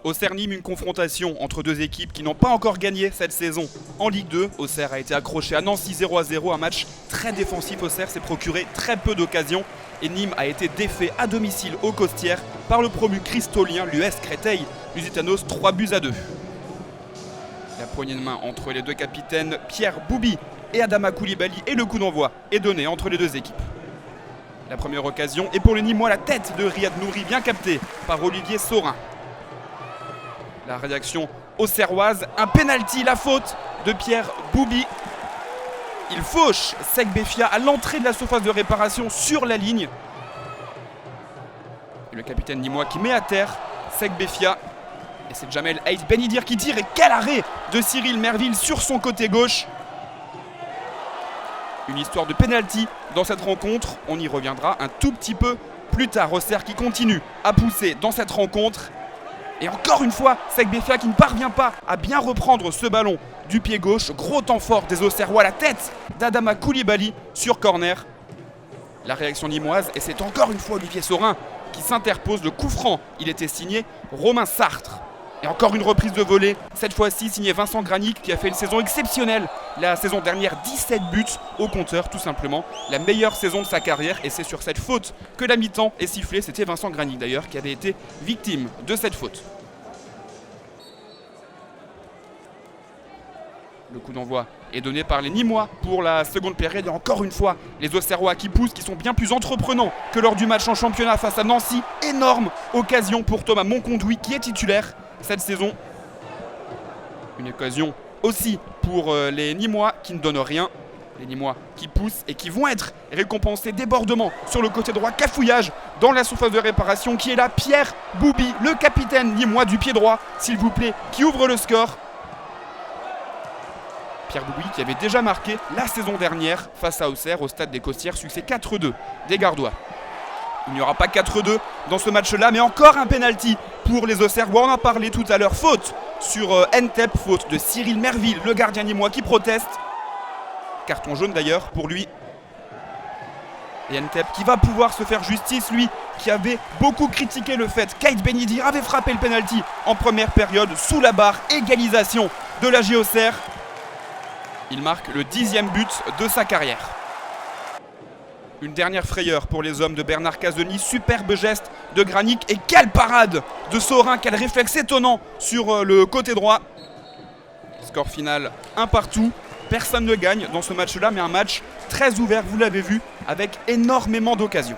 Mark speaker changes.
Speaker 1: Auxerre-Nîmes, une confrontation entre deux équipes qui n'ont pas encore gagné cette saison en Ligue 2. Auxerre a été accroché à Nancy 0-0, un match très défensif. Auxerre s'est procuré très peu d'occasions et Nîmes a été défait à domicile au Costières par le promu cristolien l'US Créteil, Lusitanos 3-2. La poignée de main entre les deux capitaines Pierre Boubi et Adama Koulibaly et le coup d'envoi est donné entre les deux équipes. La première occasion est pour les Nîmois, la tête de Riyad Nouri bien captée par Olivier Saurin. La réaction auxerroise, un pénalty, la faute de Pierre Boubi. Il fauche Segbefia à l'entrée de la surface de réparation sur la ligne. Et le capitaine nîmois qui met à terre Segbefia. Et c'est Jamel Aït Benidir qui tire. Et quel arrêt de Cyril Merville sur son côté gauche. Une histoire de pénalty dans cette rencontre. On y reviendra un tout petit peu plus tard. Auxerre qui continue à pousser dans cette rencontre. Et encore une fois, Segbefia qui ne parvient pas à bien reprendre ce ballon du pied gauche. Gros temps fort des Auxerrois, la tête d'Adama Koulibaly sur corner. La réaction nîmoise, et c'est encore une fois Olivier Saurin qui s'interpose. Le coup franc, il était signé Romain Sartre. Et encore une reprise de volée, cette fois-ci signé Vincent Granic qui a fait une saison exceptionnelle. La saison dernière, 17 buts au compteur, tout simplement. La meilleure saison de sa carrière, et c'est sur cette faute que la mi-temps est sifflée. C'était Vincent Granic d'ailleurs qui avait été victime de cette faute. Le coup d'envoi est donné par les Nîmois pour la seconde période. Et encore une fois, les Auxerrois qui poussent, qui sont bien plus entreprenants que lors du match en championnat face à Nancy. Énorme occasion pour Thomas Monconduit qui est titulaire cette saison. Une occasion aussi pour les Nîmois qui ne donnent rien. Les Nîmois qui poussent et qui vont être récompensés. Débordement sur le côté droit, cafouillage dans la surface de réparation qui est là. Pierre Boubi, le capitaine nîmois du pied droit, s'il vous plaît, qui ouvre le score. Pierre Boubi qui avait déjà marqué la saison dernière face à Auxerre au stade des Costières, succès 4-2 des Gardois. Il n'y aura pas 4-2 dans ce match-là, mais encore un pénalty pour les Auxerrois. On en a parlé tout à l'heure, faute sur Ntep, faute de Cyril Merville, le gardien nîmois qui proteste. Carton jaune d'ailleurs pour lui. Et Ntep qui va pouvoir se faire justice, lui qui avait beaucoup critiqué le fait qu'Aït Benidir avait frappé le pénalty en première période sous la barre. Égalisation de la l'AJ Auxerre. Il marque le 10e but de sa carrière. Une dernière frayeur pour les hommes de Bernard Casoni. Superbe geste de Granic et quelle parade de Saurin. Quel réflexe étonnant sur le côté droit. Score final 1-1. Personne ne gagne dans ce match-là, mais un match très ouvert, vous l'avez vu, avec énormément d'occasions.